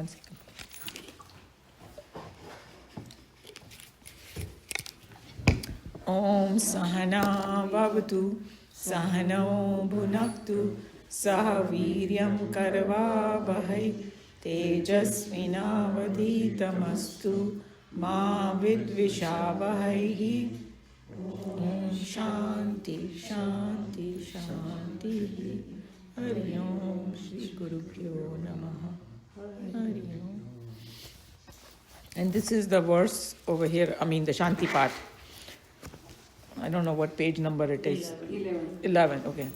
one second. Om Sahana Bhavatu Sahano Bhunaktu Sah Viryam Karva Bahai Tejasvinavaditamastu Ma Vidvishavahai. Om Shanti Shanti Shanti. Hari Om Shri Guru Pyo Namaha. Hari Om. And this is the verse over here, the Shanti part. I don't know what page number it is. 11, okay.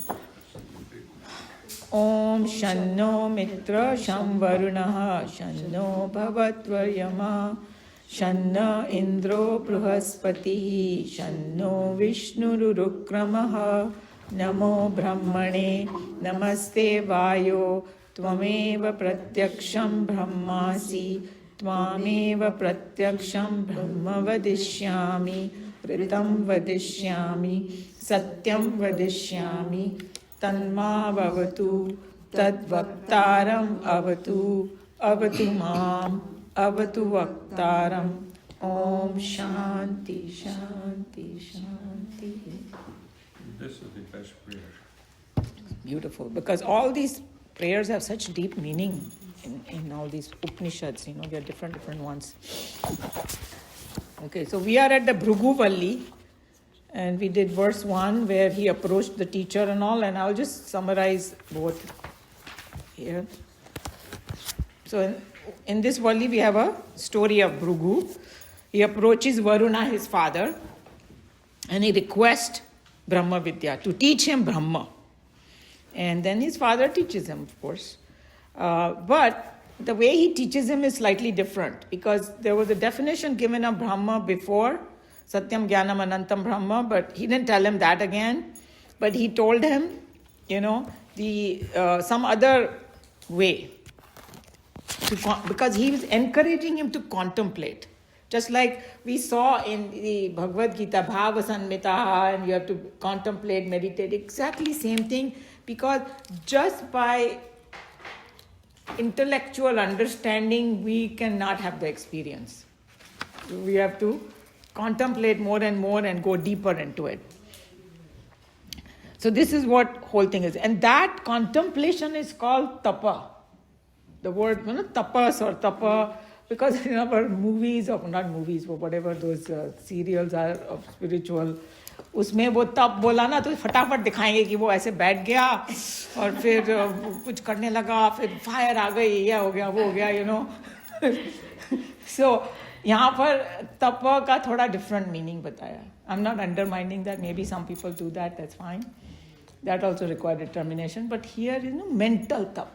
Om Shanno Mitra Sham Varunaha Shanno Bhavatvaryama Shanna Indro Bruhaspatihi Shanno Vishnurukramaha Namo Brahmane Namaste Vayo Tvameva Pratyaksham Brahmasi Tvameva Pratyaksham Brahma Vadishyami Vritam Vadishyami Satyam Vadishyami Tanma Vavatu Tadvaktaram Avatu Avatu Mam Avatu Vaktaram. Om Shanti Shanti Shanti. This is the best prayer. Beautiful, because all these prayers have such deep meaning in all these Upanishads, they are different ones. Okay, so we are at the Bhrigu Valli, and we did verse 1 where he approached the teacher and all, and I'll just summarize both here. So in this Valli we have a story of Bhrigu. He approaches Varuna, his father, and he requests Brahma Vidya to teach him Brahma. And then his father teaches him, of course. But the way he teaches him is slightly different, because there was a definition given of Brahma before, Satyam Jnanam Anantam Brahma, but he didn't tell him that again. But he told him, some other way, because he was encouraging him to contemplate. Just like we saw in the Bhagavad Gita, Bhava Sanmitaha, and you have to contemplate, meditate, exactly same thing, because just by intellectual understanding, we cannot have the experience. We have to contemplate more and more and go deeper into it. So this is what whole thing is. And that contemplation is called tapa. The word, tapas or tapa, because in our movies, or not movies, but whatever those serials are of spiritual, उसमें वो तप बोला ना तो फटाफट दिखाएंगे कि वो ऐसे बैठ गया और फिर कुछ करने लगा, फिर फायर आ गई, ये हो गया, वो हो गया, So यहाँ पर तप का थोड़ा different meaning बताया. I'm not undermining that. Maybe some people do that. That's fine. That also requires determination. But here, mental tap.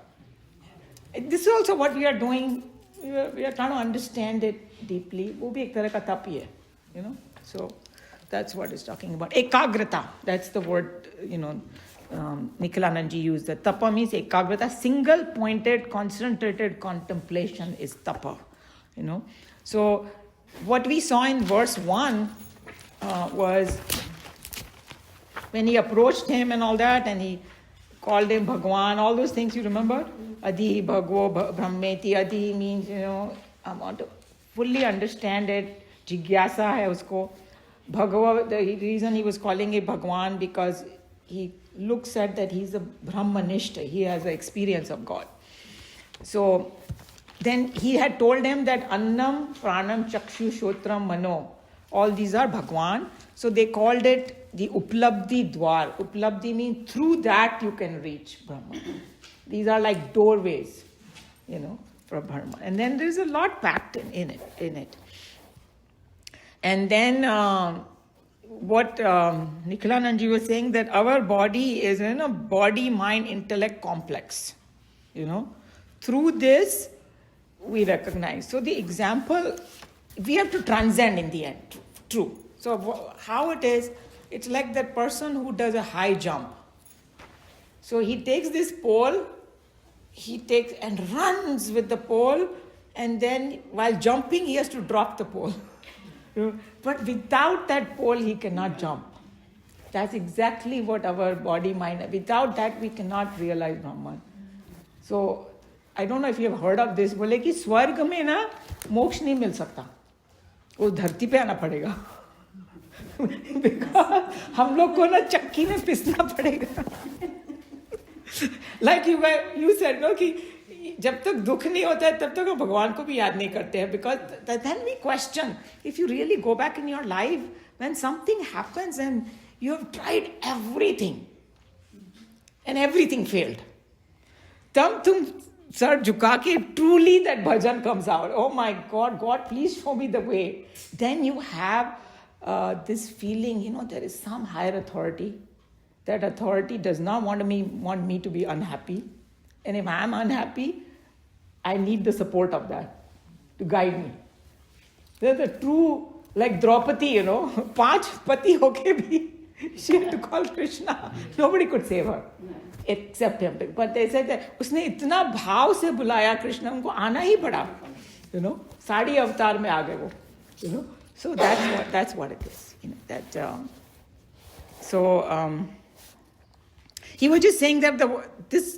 This is also what we are doing. We are trying to understand it deeply. वो भी एक तरह का तप ही है, So that's what it's talking about. Ekagrata. That's the word, Nikhilanandji used. The tapa means ekagrata. Single-pointed, concentrated contemplation is tapa. So what we saw in verse 1 was when he approached him and all that, and he called him Bhagwan, all those things, you remember? Adi Bhagwo Brahmeti. Adi means, I want to fully understand it. Jigyasa hai usko. Bhagwa, the reason he was calling it Bhagwan, because he looks at that he's a Brahmanishta. He has the experience of God. So then he had told him that Annam, Pranam, Chakshu, Shotram, Mano, all these are Bhagwan. So they called it the Uplabdhi Dwar. Uplabdhi means through that you can reach Brahma. These are like doorways, for Brahma. And then there's a lot packed in it. And then what Nikhilanandji was saying, that our body is in a body-mind-intellect complex. Through this, we recognize. So the example, we have to transcend in the end. True. So how it is, it's like that person who does a high jump. So he takes this pole, he takes and runs with the pole, and then while jumping, he has to drop the pole. But without that pole, he cannot jump. That's exactly what our body, mind, without that, we cannot realize Brahman. So I don't know if you have heard of this, बोले कि स्वर्ग में ना मोक्ष नहीं मिल सकता, वो धरती पे आना पड़ेगा. Because हम लोग को ना चक्की में पिसना पड़ेगा. Like you said, no, कि जब तक दुख नहीं होता है तब तक हम भगवान को भी याद नहीं करते हैं. Because then we question, if you really go back in your life, when something happens and you have tried everything and everything failed, तब तुम सर झुका के truly that bhajan comes out. Oh my God, God, please show me the way. Then you have this feeling, there is some higher authority. That authority does not want me to be unhappy. And if I am unhappy, I need the support of that to guide me. There's a true, like Draupadi, 5 pati hoke bhi, she had to call Krishna. Nobody could save her except him. But they said that उसने इतना भाव से बुलाया कृष्ण, उनको आना ही पड़ा. साड़ी अवतार में आ गए वो. So that's what it is. He was just saying that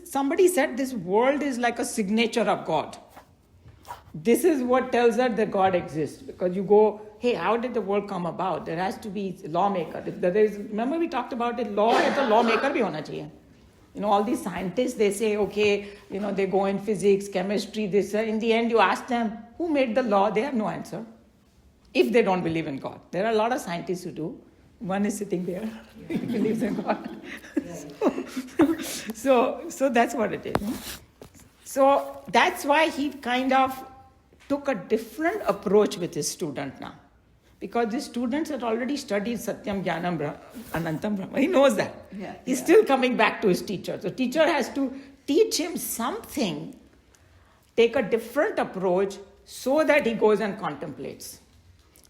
somebody said this world is like a signature of God. This is what tells us that God exists. Because you go, hey, how did the world come about? There has to be a lawmaker. Remember we talked about it, law hai to lawmaker bhi hona chahiye. All these scientists, they say, okay, they go in physics, chemistry, this. In the end, you ask them, who made the law? They have no answer. If they don't believe in God. There are a lot of scientists who do. One is sitting there. He believes in God. So that's what it is. So that's why he kind of took a different approach with his student now. Because the students had already studied Satyam, Jnanam, Anantam Brahma. He knows that. He's still coming back to his teacher. So teacher has to teach him something, take a different approach so that he goes and contemplates.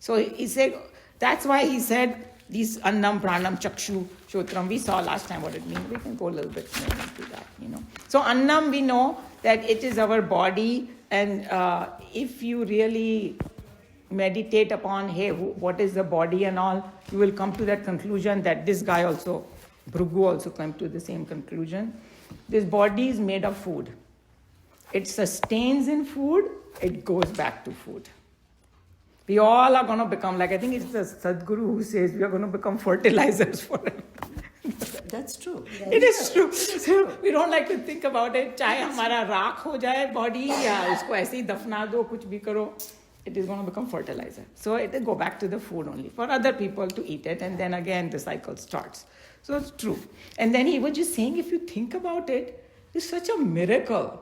So he said, that's why he said, these Annam, Pranam, Chakshu, Shotram, we saw last time what it means. We can go a little bit more into that, So Annam, we know that it is our body, and if you really meditate upon, hey, what is the body and all, you will come to that conclusion that this guy also, Bhrigu also came to the same conclusion. This body is made of food. It sustains in food, it goes back to food. We all are going to become, like I think it's the Sadhguru who says, we are going to become fertilizers for him. That's true. It is true. So we don't like to think about it. चाहे हमारा राख हो जाए body या उसको ऐसे ही दफना दो कुछ भी करो, it is going to become fertilizer. So it will go back to the food only for other people to eat it, and then again the cycle starts. So it's true. And then he was just saying, if you think about it, it's such a miracle.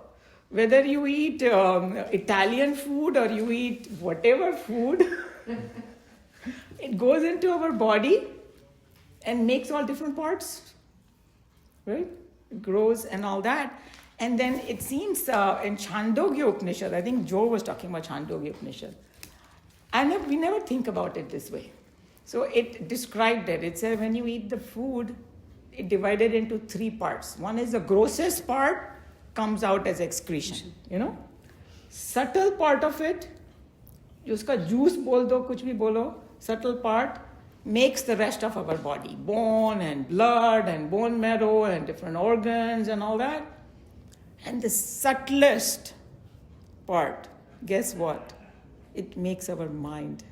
Whether you eat Italian food or you eat whatever food, it goes into our body and makes all different parts, right? It grows and all that. And then it seems in Chandogya Upanishad, I think Joe was talking about Chandogya Upanishad. We never think about it this way. So it described it. It said when you eat the food, it divided into 3 parts. One is the grossest part, comes out as excretion, Subtle part of it, uska juice bol do, kuch bhi bolo, subtle part makes the rest of our body, bone and blood and bone marrow and different organs and all that. And the subtlest part, guess what? It makes our mind.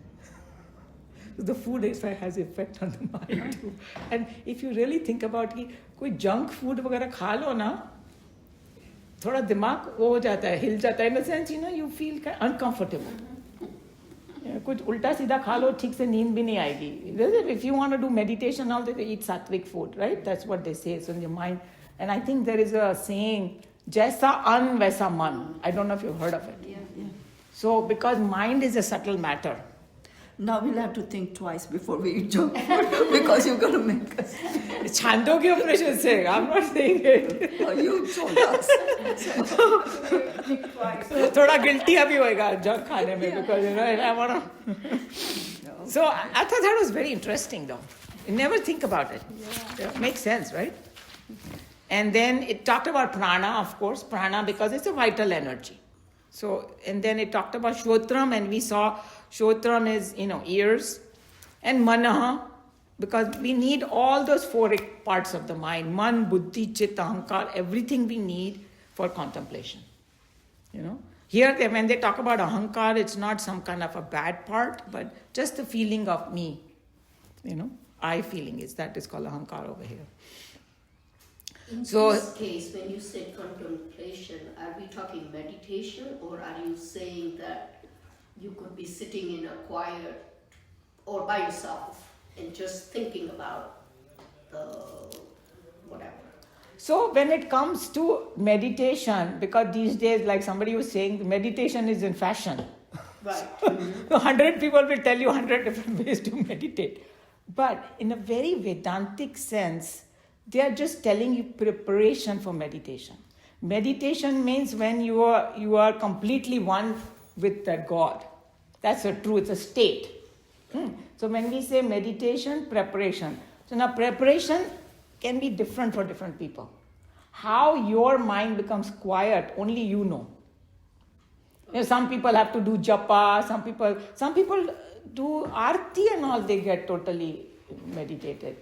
The food has effect on the mind too. And if you really think about it, कोई junk food वगैरह खा लो ना, थोड़ा दिमाग वो हो जाता है, हिल जाता है, in the sense, you feel uncomfortable. कुछ उल्टा सीधा खा लो, ठीक से नींद भी नहीं आएगी. If you want to do meditation, all they eat sattvic food, right? That's what they say. So in your mind, and I think there is a saying, "Jaisa an vaisa man." I don't know if you've heard of it. Yeah. So because mind is a subtle matter. Now we'll have to think twice before we eat junk food because you're going to make us. Chandogya Upanishad is saying, I'm not saying it. Oh, you told us. थोड़ा guilty अभी होएगा junk खाने में because I want to. So I thought that was very interesting though. You never think about it. Yeah. It makes sense, right? And then it talked about prana, of course, prana because it's a vital energy. So, and then it talked about Shotram, and we saw Shotram is, ears, and Manaha, because we need all those 4 parts of the mind, Man, Buddhi, Chit, Ahankar, everything we need for contemplation. Here, when they talk about ahankar, it's not some kind of a bad part, but just the feeling of me. I feeling is called ahankar over here. In So- this case, when you say contemplation, are we talking meditation, or are you saying that you could be sitting in a quiet or by yourself and just thinking about the whatever? So when it comes to meditation, because these days, like somebody was saying, meditation is in fashion. Right. 100 people will tell you 100 different ways to meditate. But in a very Vedantic sense, they are just telling you preparation for meditation. Meditation means when you are completely one with that God. That's a true, it's a state. So when we say meditation, preparation. So now preparation can be different for different people. How your mind becomes quiet, only you know. Some people have to do japa, some people do arti and all, they get totally meditated.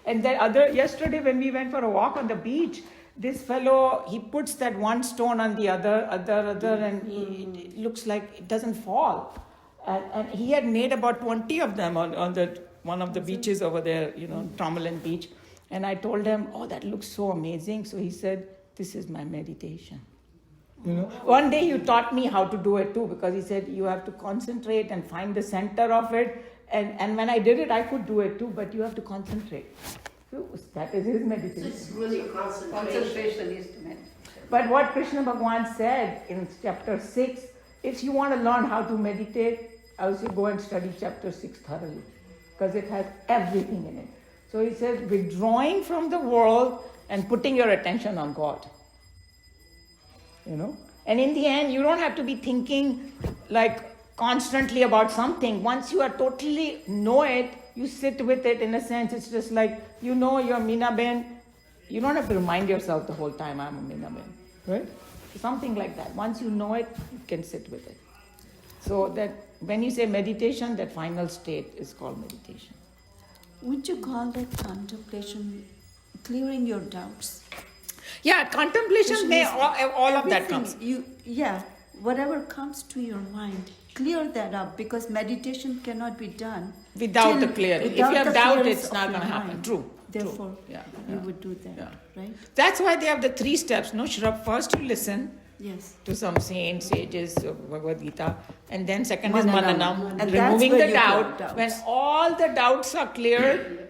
And then yesterday when we went for a walk on the beach, this fellow, he puts that one stone on the other, and it looks like it doesn't fall. And he had made about 20 of them on one of the beaches over there, Tomalin Beach. And I told him, oh, that looks so amazing. So he said, this is my meditation. One day you taught me how to do it too, because he said you have to concentrate and find the center of it. And when I did it, I could do it too, but you have to concentrate. So that is his So meditation. it's really concentration. Concentration is to meditation. But what Krishna Bhagavan said in chapter 6, if you want to learn how to meditate, I would say go and study chapter 6 thoroughly, because it has everything in it. So he says withdrawing from the world and putting your attention on God. And in the end, you don't have to be thinking like constantly about something. Once you are totally know it, you sit with it. In a sense, it's just like, you're Meena Ben. You don't have to remind yourself the whole time, I'm a Meena Ben. Right? Something like that. Once you know it, you can sit with it. So that when you say meditation, that final state is called meditation. Would you call that contemplation, clearing your doubts? Yeah, contemplation, all of that comes. Whatever comes to your mind, clear that up, because meditation cannot be done Without till- the clearing. If you without have the doubt, clearance it's not of going to your happen. mind. True. Therefore, Yeah. you would do that, Yeah. right? That's why they have the 3 steps. No, Shrab, first you listen Yes. to some saints, sages of Bhagavad Gita, and then second is Mananam. Mananam, And that's removing where the you doubt. clear doubts. When all the doubts are cleared,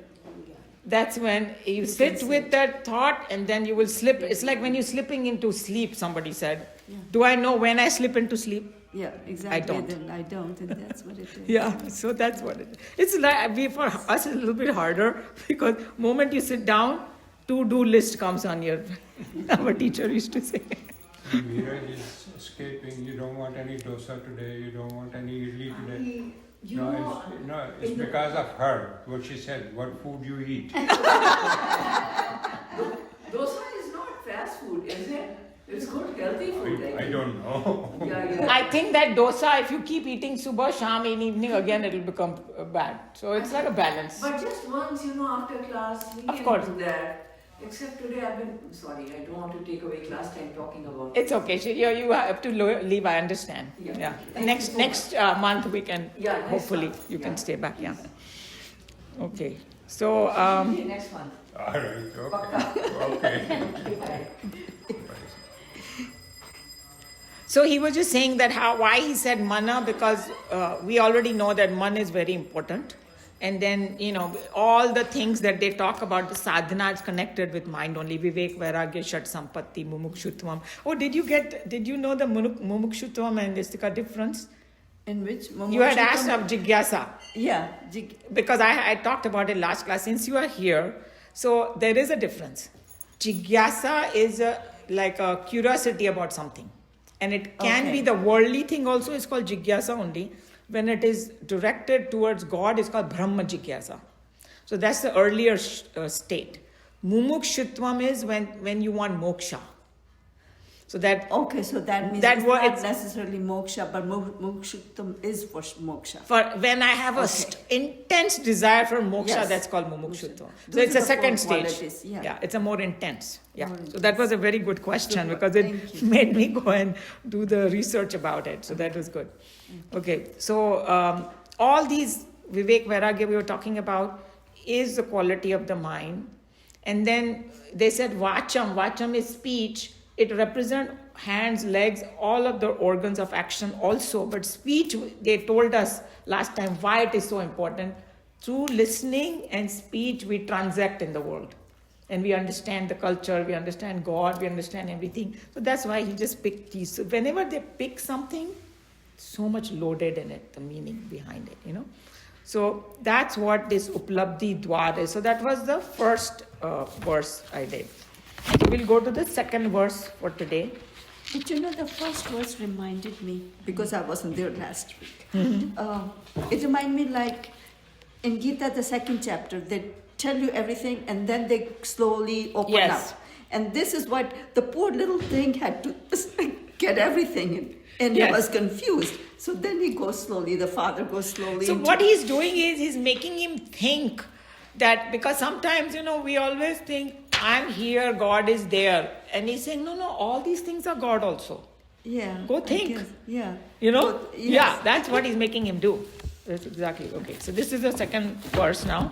that's when you sit with that thought, and then you will slip. It's like when you're slipping into sleep, somebody said. Yeah. Do I know when I slip into sleep? Yeah, exactly. don't. Then I don't, and that's what it is. Yeah, so that's what it is. It's like, for us, it's a little bit harder, because moment you sit down, to-do list comes on your, our teacher used to say. Neeraj is escaping. You don't want any dosa today. You don't want any idli today. It's because of her. What she said. What food you eat. Dosa is not fast food, is it? It's good, healthy food. I don't know. Yeah. I think that dosa, if you keep eating subah, sham, in evening, again it'll become bad. So it's like a balance. But just once, after class, we Of can course. do that. Except today sorry, I don't want to take away class time talking about It's okay. You have to leave. I understand. Yeah. Thank Next you so month we can. Yeah, next hopefully month. you can Yeah. stay back. Yeah. Okay. So Okay, next one. All right. Okay. So he was just saying that why he said mana, because we already know that man is very important. And then, all the things that they talk about, the sadhana is connected with mind only. Vivek, Vairagya, Shat Sampatti, Mumukshutvam. Oh, did you know the Mumukshutvam and Nistika difference? In which? You had asked of Jigyasa. Yeah. Because I talked about it last class. Since you are here, so there is a difference. Jigyasa is like a curiosity about something. And it can be the worldly thing also, is called Jigyasa only. When it is directed towards God, it's called Brahma Jigyasa. So that's the earlier state. Mumukshutvam is when you want moksha. So that Okay, so that means That it's what not it's- necessarily moksha, but mukshuttam is for moksha. for when I have a intense desire for moksha, Yes. that's called mumukshutva. So Those it's are a the second four stage. qualities, yeah. Yeah, it's a more intense. Yeah. More So that was a very good question because it Thank you. made me go and do the research about it. So that was good. Okay, so all these Vivek Vairagya we were talking about is the quality of the mind. And then they said vacham. Vacham is speech. It represents hands, legs, all of the organs of action also. But speech, they told us last time why it is so important. Through listening and speech, we transact in the world. And we understand the culture, we understand God, we understand everything. So that's why he just picked these. So whenever they pick something, so much loaded in it, the meaning behind it, So that's what this Uplabdhi Dwar is. So that was the first verse I did. So we'll go to the second verse for today. But the first verse reminded me, because I wasn't there last week. It reminded me like in Gita, the second chapter, they tell you everything and then they slowly open Yes. up. And this is what the poor little thing had to get everything in. And Yes. he was confused. So then he goes slowly, the father goes slowly. So into- what he's doing is he's making him think that, because sometimes, we always think, I'm here, God is there. And he's saying, no, all these things are God also. Yeah. Go I think. guess, yeah. Yes. Yes. That's what he's making him do. That's exactly. Okay, so this is the second verse now.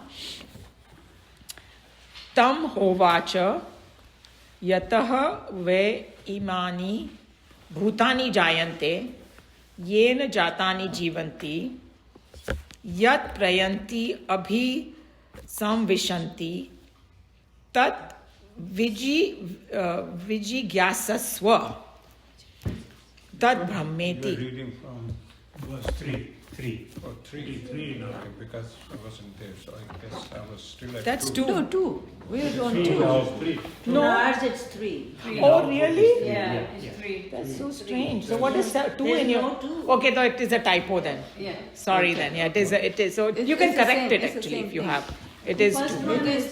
Tam hovacha yatah ve imani bhutani jayante yen jatani jivanti yat prayanti abhi samvishanti tat vijigyasasva tad You're brahmeti. reading from Verse 3. oh, three. Three now. Okay, because I wasn't there, so I guess I was still at That's two. two. Two. We're on Three two. now. Three. No. Ours it's three. Oh, really? Yeah, it's three. That's so strange. So what is two There's in your? no two. Okay, so it is a typo then. Yeah. Sorry then. Yeah, it is. It is. So It's- you can it's the correct same- it it's the actually same if you thing. have. It is First two. one is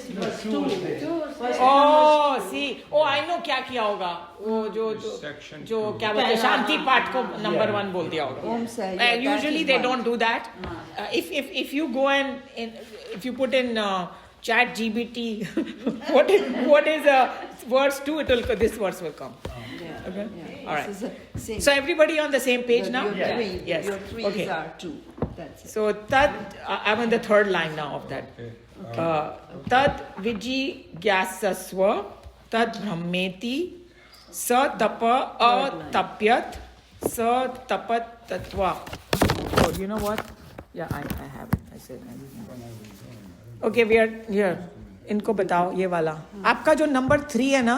two. Oh, see. Oh, I know क्या किया होगा. वो जो Section जो two. क्या बोलते हैं शांति पाठ को number 1 बोल दिया होगा. Om Sai, And yeah, that usually is they one. don't do that. If you go and if you put in chat GBT, what is verse 2? This verse will come. Yeah. Okay. Yeah. All right. This is the same. So everybody on the same page now? Your three. Yes. Your threes Okay. are two. That's it. So that I'm on the third line now of that. Okay. Tad viji gyasasva tad brahmeti sa tapa atapyat sa tapat tatva. Oh, you know what? Yeah, I have it. I said. Okay, we are here. इनको बताओ ये वाला. आपका जो number 3 है ना,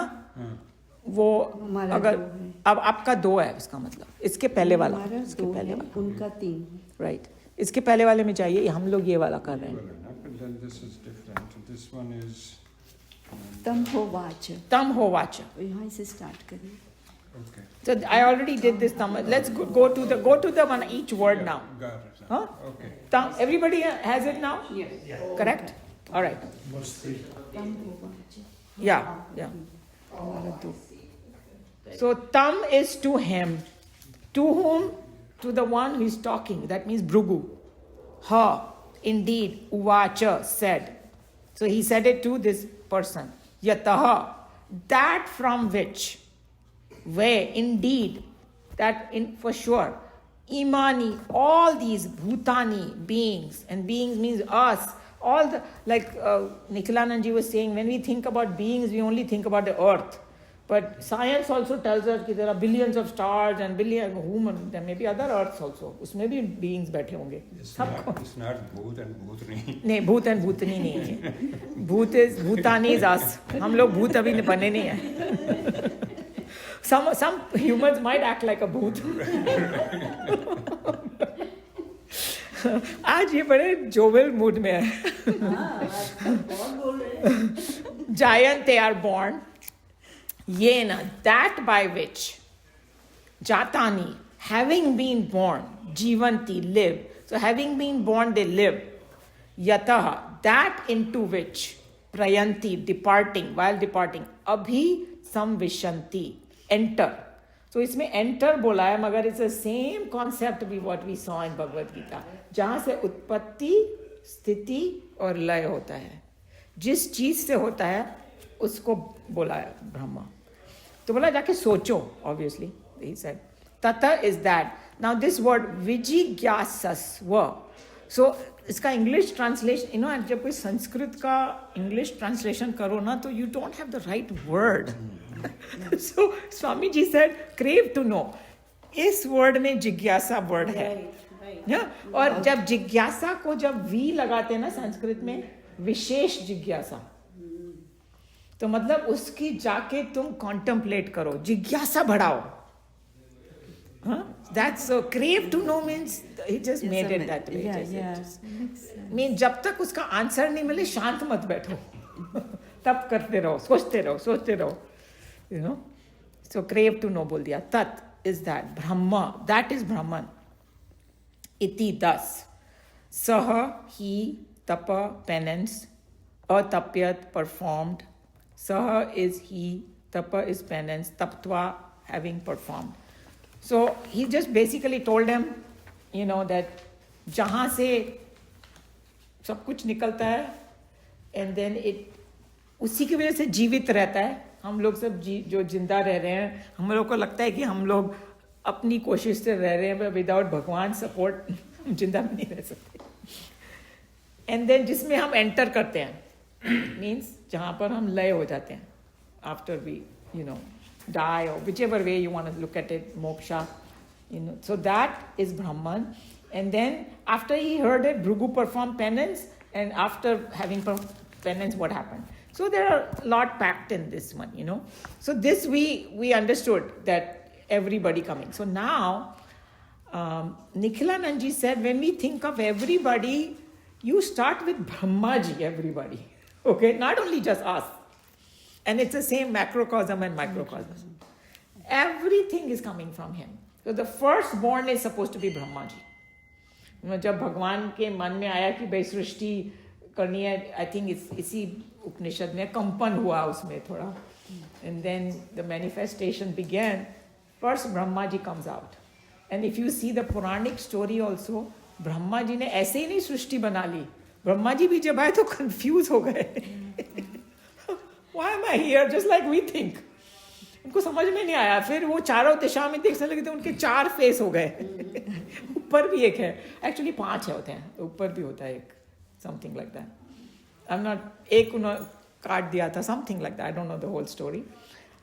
वो हमारा अगर दो है. अब आपका 2 है इसका मतलब. इसके पहले वाला. हमारा इसके दो पहले है, वाला. उनका तीन है. राइट इसके पहले वाले में चाहिए हम लोग ये वाला कर रहे हैं But then this is different. This one is तम हो वाच. तम हो वाच यहाँ से स्टार्ट करिए. okay. so I already did this tam let's go to the one each word now Got it. huh Okay. tam everybody has it now Yes. correct all right Verse 3. तम हो watch. yeah हमारा दो. so tam is to him to whom to the one who is talking that means Bhrigu ha indeed uvacha said so he said it to this person yataha that from which where indeed that in for sure imani all these bhutani beings and beings means us all the like Nikhilanand ji was saying when we think about beings we only think about the earth but science also tells us that there are billions of stars and billion human there may be other earths also उसमें भी beings बैठे होंगे It's not Bhoot and Bhootni. नहीं भूत and भूतनी नहीं है भूत is Bhutani is अस हम लोग भूत अभी बने नहीं है some humans might act like a भूत आज ये बड़े जोविल मूड में है giant they are born yena that by which jatani having been born jivanti live so having been born they live yatah that into which prayanti departing while departing abhi samvishanti enter So इसमें enter बोला है, मगर it's the same concept भी what we saw in Bhagavad Gita, जहाँ से उत्पत्ति, स्थिति और लय होता है. जिस चीज से होता है उसको बोला है ब्रह्मा. तो बोला जाके सोचो, ऑब्वियसली ही सेड तथा is that. Now this word विजिज्ञासस्व, सो इसका इंग्लिश ट्रांसलेशन, यू नो, जब कोई संस्कृत का इंग्लिश ट्रांसलेशन करो ना, तो you don't have the right word. So Swami ji said crave to know. इस वर्ड में जिज्ञासा वर्ड है. और जब जिज्ञासा को जब वी लगाते हैं ना संस्कृत में, विशेष जिज्ञासा, तो मतलब उसकी जाके तुम कॉन्टेम्पलेट करो, जिज्ञासा बढ़ाओ. That's so crave to know means he just made it that way. Mean जब तक उसका आंसर नहीं मिले शांत मत बैठो. तब करते रहो, सोचते रहो. You know, so crave to know बोल दिया. tat is that, brahma, that is brahman. Iti thus, saha, he, tapa, penance, atapyat, performed. Saha is he, tapa is penance, taptva, having performed. So he just basically told him, you know, that जहाँ से सब कुछ निकलता है, and then it उसी की वजह से जीवित रहता है. हम लोग सब जो जिंदा रह रहे हैं, हम लोग को लगता है कि हम लोग अपनी कोशिश से रह रहे हैं, विदाउट भगवान सपोर्ट हम जिंदा भी नहीं रह सकते. एंड देन जिसमें हम एंटर करते हैं, मीन्स जहाँ पर हम लय हो जाते हैं, after we, you know, die, or whichever way you want to look at it, moksha, you know. So that is Brahman. And then after he heard it, Bhrigu performed penance, and after having penance, what happened? So there are a lot packed in this one, you know. So this we understood that everybody coming. So now Nikhilanandji said, when we think of everybody, you start with Brahmaji, everybody. Okay, not only just us. And it's the same macrocosm and microcosm. Everything is coming from him. So the firstborn is supposed to be Brahma ji. You know, जब भगवान के मन में आया कि भाई सृष्टि करनी है, I think इसी उपनिषद में कंपन हुआ उसमें थोड़ा. And then the manifestation began. First Brahma ji comes out. And if you see the Puranic story also, Brahma ji ने ऐसे ही नहीं सृष्टि बना ली. ब्रह्मा जी भी जब आए तो कंफ्यूज हो गए. Why am I here? Just like we think. उनको समझ में नहीं आया. फिर वो चारों दिशा में देखने लगे तो उनके 4 फेस हो गए. ऊपर भी एक है, एक्चुअली 5 होते हैं, ऊपर भी होता है एक, something like that. I am not, एक उन्होंने काट दिया था, something like that. I don't know the whole story.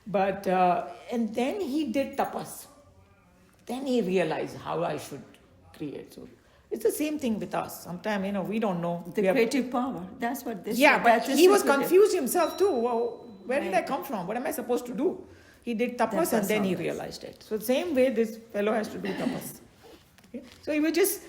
But and then he did तपस. Then he realize how I should create. So it's the same thing with us. Sometimes, you know, we don't know. The creative power. That's what this. Yeah, but he was confused himself too. Well, where did I come from? What am I supposed to do? He did tapas and then he realized it. So same way this fellow has to do tapas. Okay? So he was just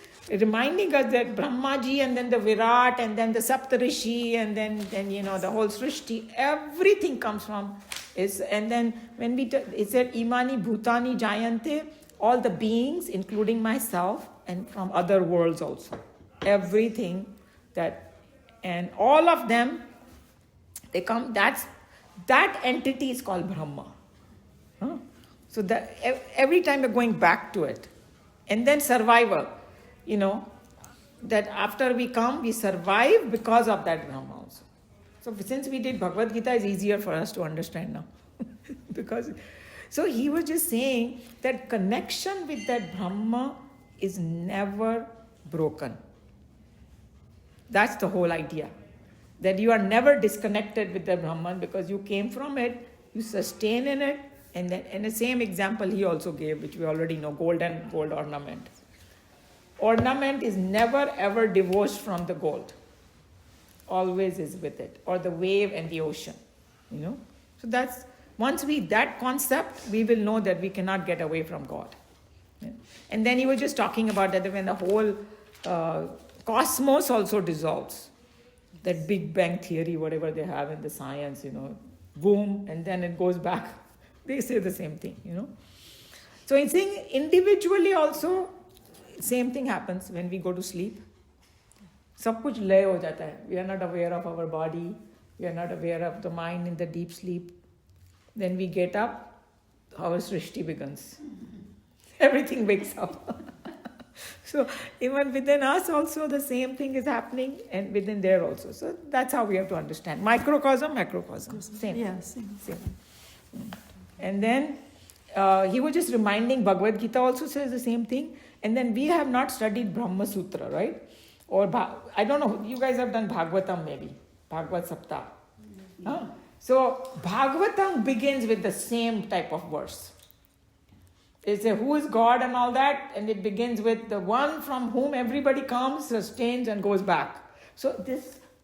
reminding us that Brahmaji and then the Virat and then the Saptarishi and then you know the whole Srishti, everything comes from is. And then when it said Imani Bhutani Jayante, all the beings, including myself, and from other worlds also. Everything that, and all of them, they come, that entity is called Brahma. Huh? So that every time we're going back to it. And then survival, you know, that after we come, we survive because of that Brahma also. So since we did Bhagavad Gita, it's easier for us to understand now. Because, so he was just saying that connection with that Brahma is never broken. That's the whole idea. That you are never disconnected with the Brahman because you came from it, you sustain in it, and then in the same example he also gave, which we already know, gold ornament. Ornament is never ever divorced from the gold. Always is with it. Or the wave and the ocean. You know? So that's, once that concept, we will know that we cannot get away from God. Yeah? And then he was just talking about that when the whole cosmos also dissolves. That Big Bang theory, whatever they have in the science, you know, boom, and then it goes back. They say the same thing, you know. So in saying individually also, same thing happens when we go to sleep. सब कुछ लय हो जाता है. We are not aware of our body. We are not aware of the mind in the deep sleep. Then we get up, our Srishti begins. Everything wakes up. So even within us also the same thing is happening, and within there also. So that's how we have to understand. Microcosm, macrocosm. Same. Yeah, same. And then he was just reminding, Bhagavad Gita also says the same thing. And then we have not studied Brahma Sutra, right? Or I don't know, you guys have done Bhagavatam maybe, Bhagavad Saptah. Huh? So Bhagavatam begins with the same type of verse. It's a who is God and all that, and it begins with the one from whom everybody comes, sustains, and goes back. So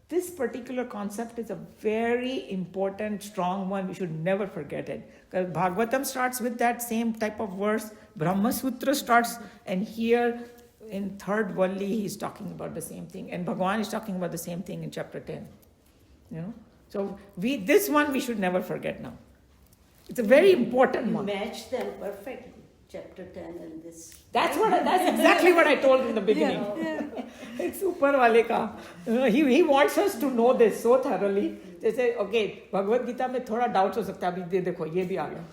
this particular concept is a very important, strong one. We should never forget it. Because Bhagavatam starts with that same type of verse. Brahma Sutra starts, and here in third Valli, he's talking about the same thing. And Bhagavan is talking about the same thing in chapter 10. You know? So this one we should never forget now. It's a very important one. Match them perfectly, chapter 10 and this. That's exactly what I told in the beginning. It's Upar Wale ka. He wants us to know this so thoroughly. They say, okay, Bhagavad Gita mein thoda doubts ho sakta hai, abhi dekho, ye bhi aa gaya.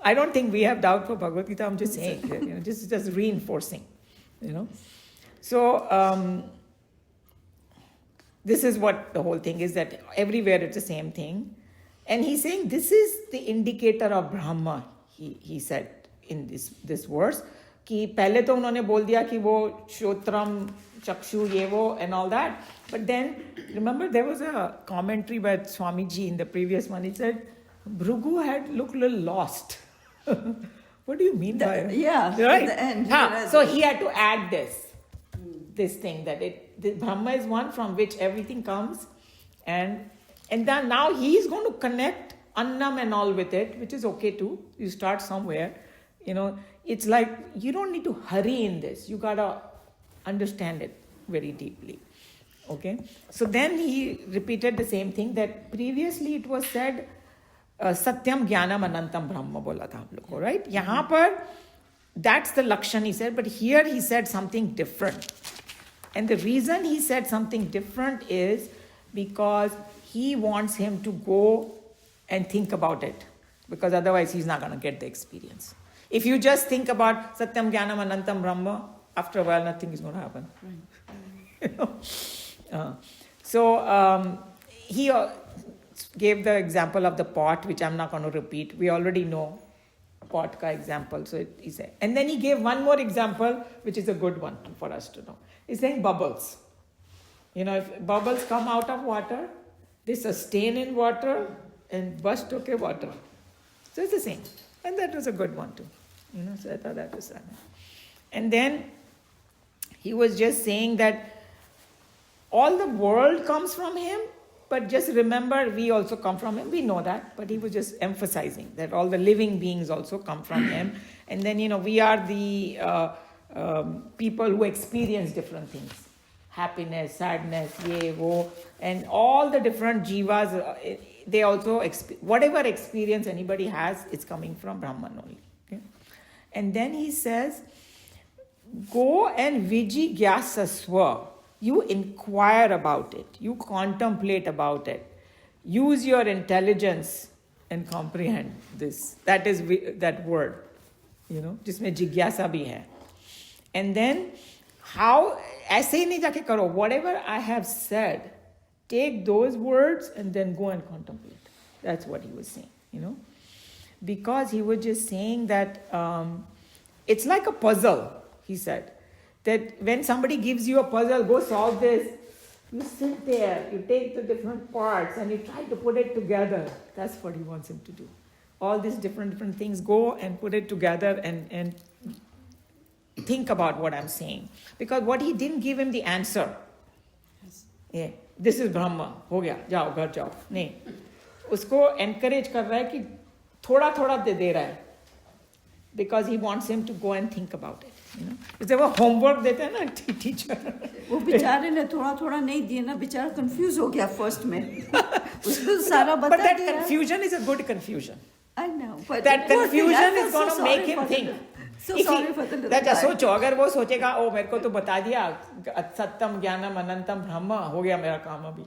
I don't think we have doubt for Bhagavad Gita. I'm just saying, just reinforcing, So this is what the whole thing is, that everywhere it's the same thing. And he's saying this is the indicator of Brahma, he said in this verse. कि पहले तो उन्होंने बोल दिया कि वो श्रोत्रम, चक्षु, ये वो and all that. But then, remember there was a commentary by Swamiji in the previous one. He said, Bhrigu had looked a little lost. What do you mean by it? Yeah, right? at the end. So he had to add this thing, that the Brahma is one from which everything comes, and then now he is going to connect Annam and all with it, which is okay too. You start somewhere, It's like you don't need to hurry in this. You gotta understand it very deeply. Okay? So then he repeated the same thing that previously it was said, Satyam Jnanam Anantam Brahma bola tha hum log ko, right? Yahan par, that's the Lakshan he said, but here he said something different. And the reason he said something different is because he wants him to go and think about it, because otherwise he's not going to get the experience. If you just think about Satyam Jnanam Anantam Brahma, after a while nothing is going to happen. Right. He gave the example of the pot, which I'm not going to repeat. We already know pot ka example. So he said, and then he gave one more example, which is a good one for us to know. He's saying bubbles. If bubbles come out of water, they sustain in water and burst okay water. So it's the same. And that was a good one too. So I thought that was fun. And then he was just saying that all the world comes from him, but just remember we also come from him. We know that, but he was just emphasizing that all the living beings also come from him. And then, we are the people who experience different things. Happiness, sadness, ye, wo, and all the different jivas, they also, whatever experience anybody has, it's coming from Brahman only. Okay? And then he says, go and vijigyasasva. You inquire about it. You contemplate about it. Use your intelligence and comprehend this. That is that word, जिसमें जिज्ञासा भी है. And then, how, ऐसे ही नहीं जाके करो. Whatever I have said, take those words and then go and contemplate. That's what he was saying, Because he was just saying that it's like a puzzle, he said. That when somebody gives you a puzzle, go solve this, you sit there, you take the different parts and you try to put it together. That's what he wants him to do. All these different things, go and put it together and think about what I'm saying. Because what he didn't give him the answer. Yeah, this is Brahma, हो गया, जाओ घर जाओ. नहीं, उसको encourage कर रहा है कि थोड़ा दे रहा है. Because he wants him to go and think about it. जैसे वो homework देते हैं ना teacher. वो बेचारे ने थोड़ा नहीं दिया ना, बेचारा confuse हो गया first में. उसको सारा बता दिया. But that confusion is a good confusion. I know. But that confusion is going to make him think. So sorry for the little अच्छा guy. सोचो, अगर वो सोचेगा ओ मेरे को तो बता दिया सत्यम ज्ञानम अनंतम ब्रह्म, हो गया मेरा काम अभी.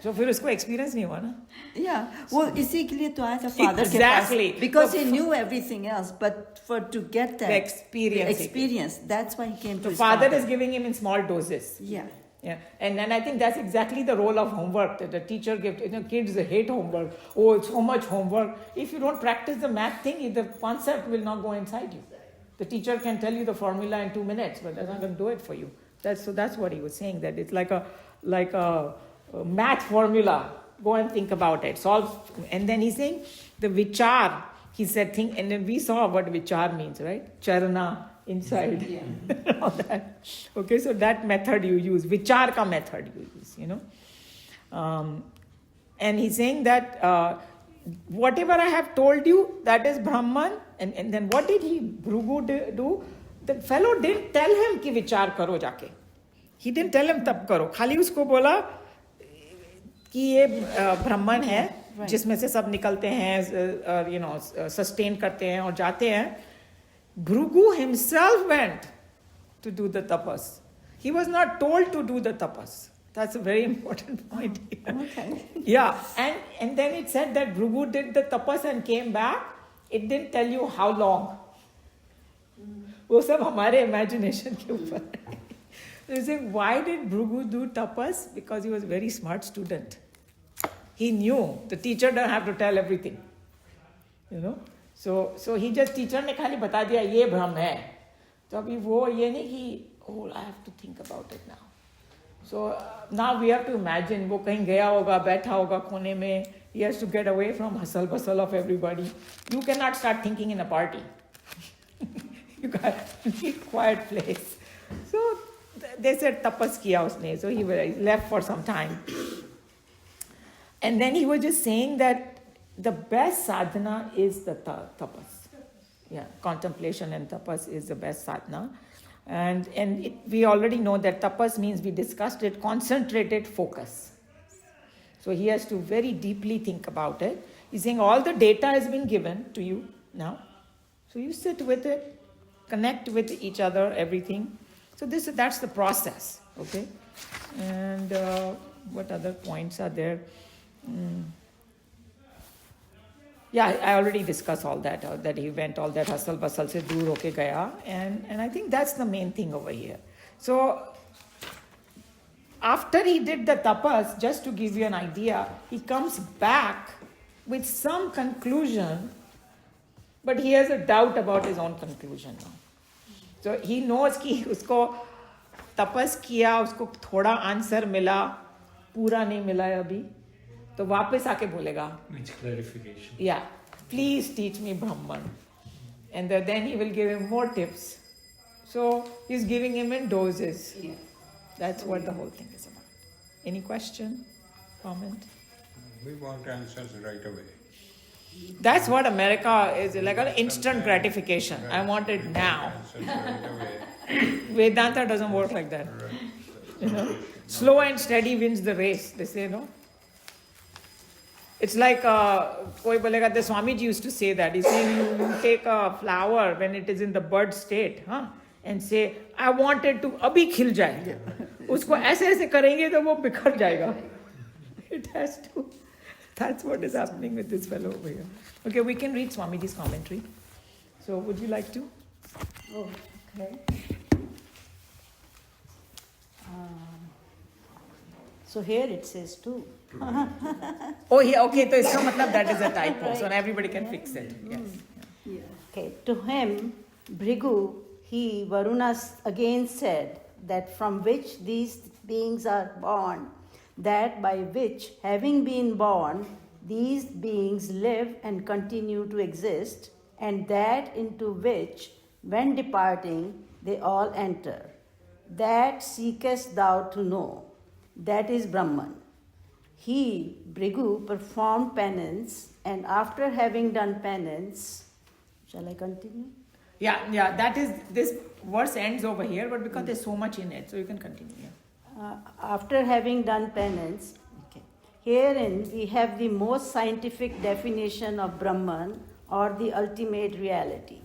So फिर उसको experience नहीं हुआ ना? Yeah, well, इसीलिए तो आया था father के Exactly. Pass, because So he knew everything else, but to get that The experience. that's why he came to The his father is giving him in small doses. Yeah. Yeah, and then I think that's exactly the role of homework that the teacher gives. Kids hate homework. Oh, it's so much homework. If you don't practice the math thing, the concept will not go inside you. The teacher can tell you the formula in 2 minutes, but they're not going to do it for you. That's what he was saying. That it's like a math formula. Go and think about it. Solve, and then he's saying the vichar. He said think, and then we saw what vichar means, right? Charana. Inside. All that. Okay, so that method you use, vichar ka method you use, and he's saying that whatever I have told you, that is Brahman. And then what did Bhrigu do? The fellow didn't tell him ki vichar karo jaake. He didn't tell him tab karo. Khali usko bola कि ये ब्रह्मन है जिसमें से सब निकलते हैं, sustain करते हैं और जाते हैं. Bhrigu himself went to do the tapas. He was not told to do the tapas. That's a very important point here. Okay. Yeah, and then it said that Bhrigu did the tapas and came back. It didn't tell you how long. वो सब हमारे imagination के ऊपर है. You say, why did Bhrigu do tapas? Because he was a very smart student. He knew the teacher doesn't have to tell everything. So he just teacher ने खाली बता दिया ये भ्रम है. तो अभी वो ये नहीं कि I have to think about it now. So now we have to imagine वो कहीं गया होगा, बैठा होगा कोने में. He has to get away from hustle bustle of everybody. You cannot start thinking in a party. You got to need quiet place. So they said tapas kiya usne. So he left for some time. And then he was just saying that the best sadhana is the tapas. Yeah, contemplation and tapas is the best sadhana. And we already know that tapas means, we discussed it, concentrated focus. So he has to very deeply think about it. He's saying all the data has been given to you now. So you sit with it, connect with each other, everything. So that's the process, okay? And what other points are there? Yeah, I already discussed all that, that he went all that hustle bustle se dur hoke gaya. And I think that's the main thing over here. So after he did the tapas, just to give you an idea, he comes back with some conclusion, but he has a doubt about his own conclusion now. So he knows कि उसको तपस किया, उसको थोड़ा answer मिला, पूरा नहीं मिला है अभी, तो वापस आके बोलेगा. Needs clarification. Yeah, please teach me Brahman. And then he will give him more tips. So he's giving him in doses. Yeah. That's what the whole thing is about. Any question, comment? We want answers right away. That's what America is, like an instant gratification. I want it now. Answers right away. Vedanta doesn't work like that. Slow and steady wins the race, they say, no? It's like, koi bolega, the Swamiji used to say that. He said, you take a flower when it is in the bud state, and say, I want it to abhi khil jaye. Usko aise aise karenge to wo bikhar jayega. It has to. That's what is happening with this fellow over here. Okay, we can read Swamiji's commentary. So, would you like to? Oh, okay. So here it says two. Oh, yeah, okay, so iska matlab that is a typo, so everybody can fix it. Yes. Okay, to him, Bhrigu, he, Varuna, again said that from which these beings are born, that by which, having been born, these beings live and continue to exist, and that into which, when departing, they all enter. That seekest thou to know. That is Brahman. He, Bhrigu, performed penance, and after having done penance, shall I continue? Yeah, that is, this verse ends over here, but because there's so much in it, so you can continue. Yeah. After having done penance, okay. Herein we have the most scientific definition of Brahman, or the ultimate reality.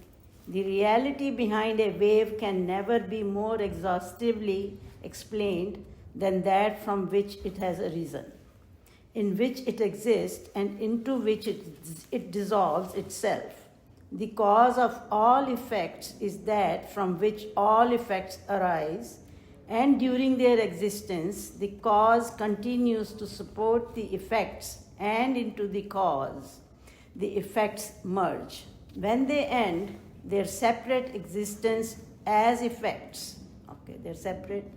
The reality behind a wave can never be more exhaustively explained than that from which it has arisen. in which it exists and into which it dissolves itself. The cause of all effects is that from which all effects arise, and during their existence, the cause continues to support the effects, and into the cause, the effects merge. When they end, their separate existence as effects. Okay, they're separate.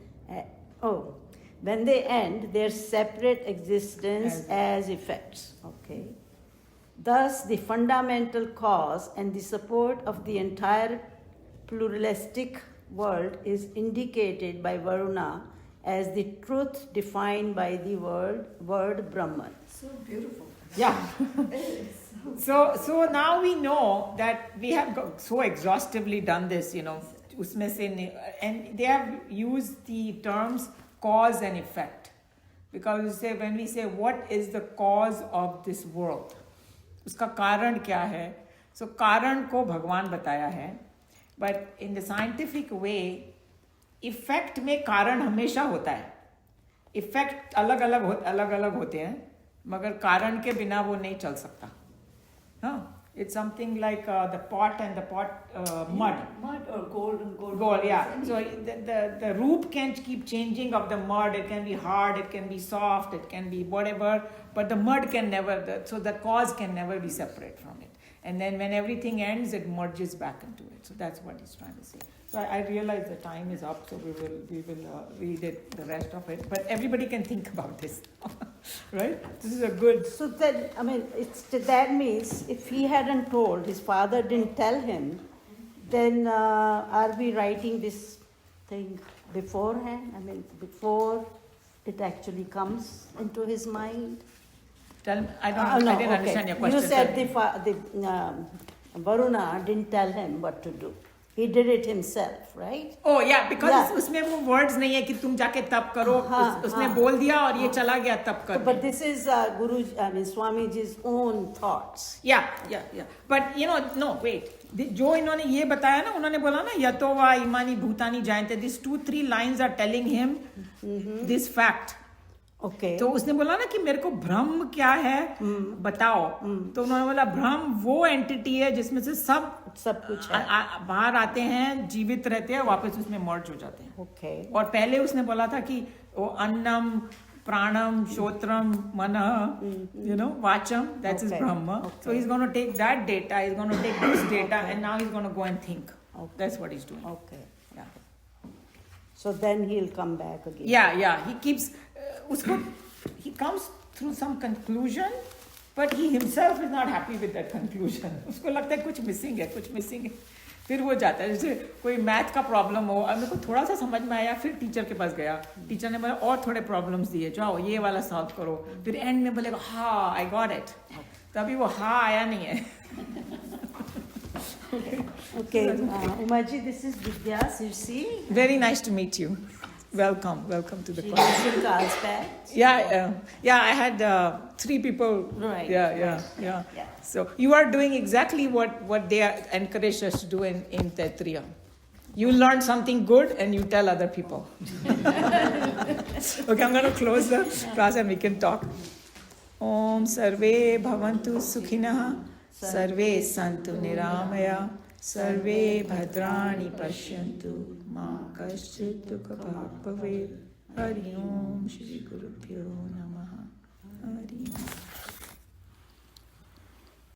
When they end, their separate existence as effects. Okay. Thus, the fundamental cause and the support of the entire pluralistic world is indicated by Varuna as the truth defined by the word Brahman. So beautiful. Yeah. So now we know that we have so exhaustively done this, उसमें से, and they have used the terms cause and effect, because when we say what is the cause of this world, उसका कारण क्या है, so कारण को भगवान बताया है, but in the scientific way, effect में कारण हमेशा होता है, effect अलग अलग होते हैं, मगर कारण के बिना वो नहीं चल सकता. It's something like the pot and the mud. Mud or gold. Gold, yeah. So the root can keep changing of the mud. It can be hard, it can be soft, it can be whatever, but the mud can never, so the cause can never be separate from it. And then when everything ends, it merges back into it. So that's what he's trying to say. So I realize the time is up, so we will read it, the rest of it. But everybody can think about this, right? This is a good. So then, that means if he hadn't told, his father didn't tell him, then are we writing this thing beforehand? Before it actually comes into his mind? Tell me, I didn't understand your question. You said Varuna didn't tell him what to do. He did it himself, right? Oh yeah, because उसमें वो words नहीं है कि तुम जाके तप करो, उसने बोल दिया और ये चला गया तप कर. But this is Swamiji's own thoughts. Yeah. But no, wait. जो इन्होंने ये बताया ना, उन्होंने बोला ना यतो वा इमानी भूतानी जायन्ते. These 2-3 lines are telling him this fact. Okay. तो उसने बोला ना कि मेरे को ब्रह्म क्या है बताओ. तो उन्होंने बोला ब्रह्म वो एंटिटी है जिसमें से सब कुछ है. बाहर आते हैं, जीवित रहते हैं, वापस उसमें मर्ज हो जाते हैं. Okay. और पहले उसने बोला था कि वो अन्नम pranam shotram manah vacham, that's his brahma. Okay. So he's going to take that data, he's going to take this data, and now he's going to go and think. That's what he's doing. Okay. Yeah. So then he'll come back again. Yeah. He keeps he comes through some conclusion, but he himself is not happy with that conclusion. उसको लगता है कुछ missing है. फिर वो जाता है. जैसे कोई मैथ का प्रॉब्लम हो, अब मेरे को थोड़ा सा समझ में आया, फिर टीचर के पास गया, टीचर ने बोला और थोड़े प्रॉब्लम्स दिए, जाओ ये वाला सॉल्व करो, फिर एंड में बोलेगा हाँ आई गॉट इट. तभी वो हाँ आया नहीं है. Okay, Umaji, this is Vidya Sirsi. Very nice to meet you. Welcome to the class. Shilka's batch. Yeah. I had 3 people. Right. Yeah. So you are doing exactly what they encouraged us to do in Taittiriya. You learn something good and you tell other people. Okay, I'm going to close the class and we can talk. Om Sarve Bhavantu Sukhinah Sarve Santu Niramaya Sarve Bhadrani Pashyantu Ma Kaschit Dukha Bhavev. Hari Om Shri Guru Pyo Namaha. Hari Om.